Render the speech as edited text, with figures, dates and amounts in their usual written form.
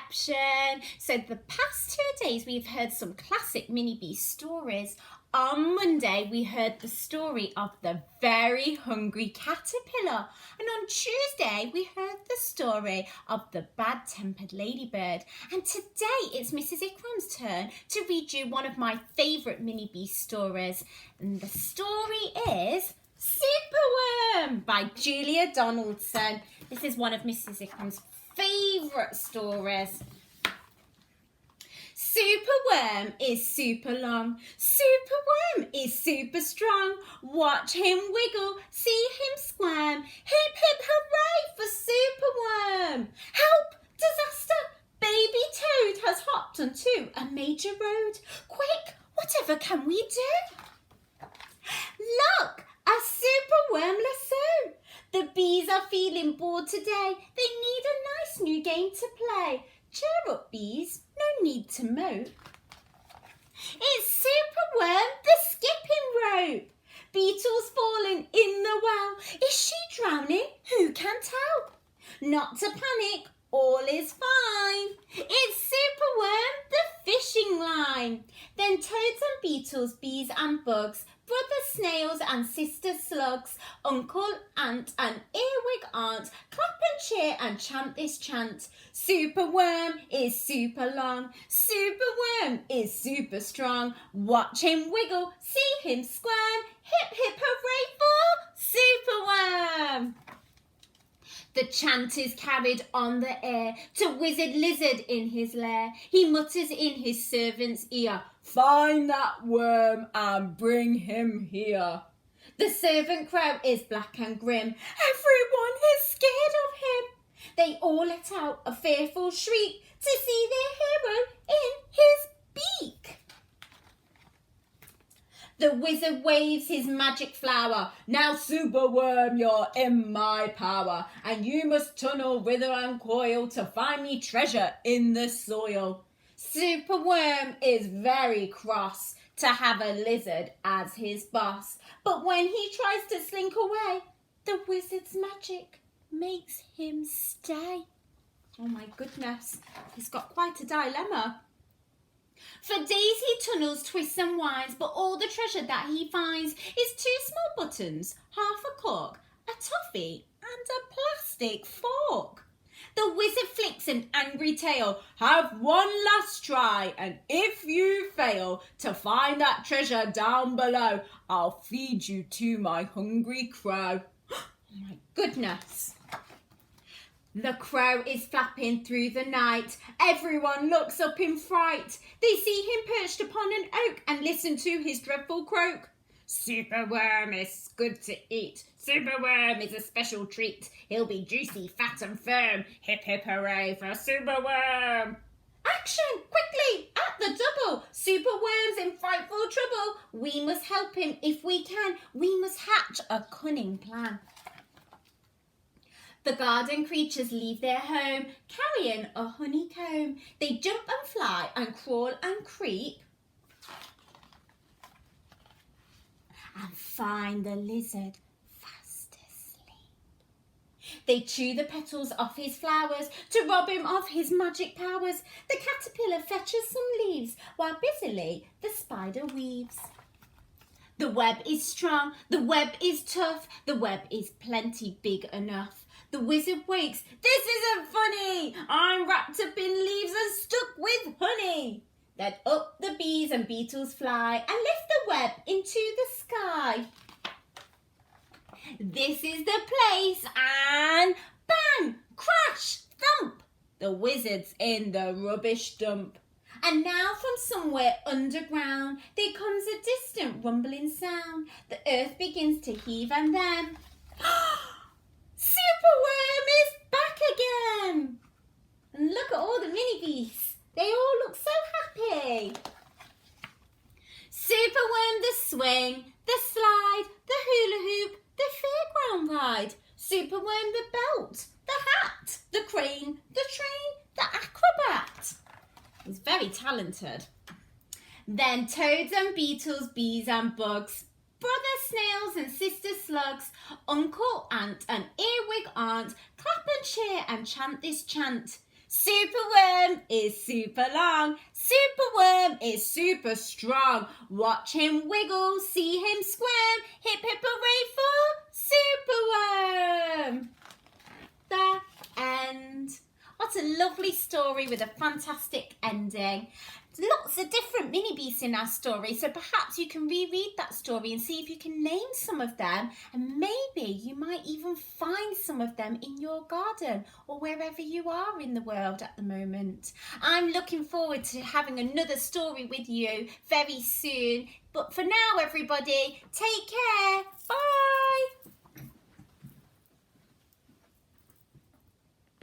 reception. So the past 2 days we've heard some classic Mini Beast stories. On Monday we heard the story of the very hungry caterpillar, and on Tuesday we heard the story of the bad-tempered ladybird, and today it's Mrs Ikram's turn to read you one of my favourite Mini Beast stories, and the story is Superworm by Julia Donaldson. This is one of Mrs Ikram's favourite stories. Superworm is super long. Superworm is super strong. Watch him wiggle, see him squirm. Hip hip hooray for Superworm! Help! Disaster! Baby Toad has hopped onto a major road. Quick, whatever can we do? Look, a Superworm lasso. The bees are feeling bored today. They need a nice new game to play. Cheer up, bees, no need to mope. It's Superworm, the skipping rope. Beetle's fallen in the well. Is she drowning? Who can tell? Not to panic, all is fine. It's Superworm, the fishing line. Then toads and beetles, bees and bugs, brother snails and sister slugs, uncle ant and earwig aunt, clap and cheer and chant this chant. Superworm is super long, Superworm is super strong. Watch him wiggle, see him squirm, hip hip hooray for Superworm. The chant is carried on the air to Wizard Lizard in his lair. He mutters in his servant's ear, "Find that worm and bring him here." The servant crow is black and grim. Everyone is scared of him. They all let out a fearful shriek to see their hero in his beak. The wizard waves his magic flower. "Now, Superworm, you're in my power, and you must tunnel, wither and coil to find me treasure in the soil." Superworm is very cross to have a lizard as his boss, but when he tries to slink away, the wizard's magic makes him stay. Oh my goodness, he's got quite a dilemma. For days he tunnels, twists and winds, but all the treasure that he finds is 2 small buttons, half a cork, a toffee and a plastic fork. The wizard flicks an angry tail. "Have one last try, and if you fail to find that treasure down below, I'll feed you to my hungry crow." Oh my goodness. The crow is flapping through the night. Everyone looks up in fright. They see him perched upon an oak and listen to his dreadful croak. "Superworm is good to eat. Superworm is a special treat. He'll be juicy, fat and firm. Hip hip hooray for Superworm." Action, quickly, at the double. Superworm's in frightful trouble. We must help him if we can. We must hatch a cunning plan. The garden creatures leave their home, carrying a honeycomb. They jump and fly and crawl and creep, and find the lizard fast asleep. They chew the petals off his flowers to rob him of his magic powers. The caterpillar fetches some leaves while busily the spider weaves. The web is strong, the web is tough, the web is plenty big enough. The wizard wakes. "This isn't funny! I'm wrapped up in leaves and stuck with honey." Then up the bees and beetles fly and lift the web into the sky. This is the place, and bang, crash, thump. The wizard's in the rubbish dump. And now from somewhere underground there comes a distant rumbling sound. The earth begins to heave, and then Superworm is back again! And look at all the mini beasts. They all look so happy. Superworm the swing, the slide, the hula hoop, the fairground ride. Superworm the belt, the hat, the crane, the train, the acrobat. He's very talented. Then toads and beetles, bees and bugs, brother snails and sister slugs, uncle ant and earwig aunt, clap and cheer and chant this chant. Superworm is super long. Superworm is super strong. Watch him wiggle, see him squirm. Hip hip hooray for Superworm. The end. What a lovely story with a fantastic ending. Lots of different mini beasts in our story, so perhaps you can reread that story and see if you can name some of them, and maybe you might even find some of them in your garden or wherever you are in the world at the moment. I'm looking forward to having another story with you very soon, but for now everybody, take care. Bye.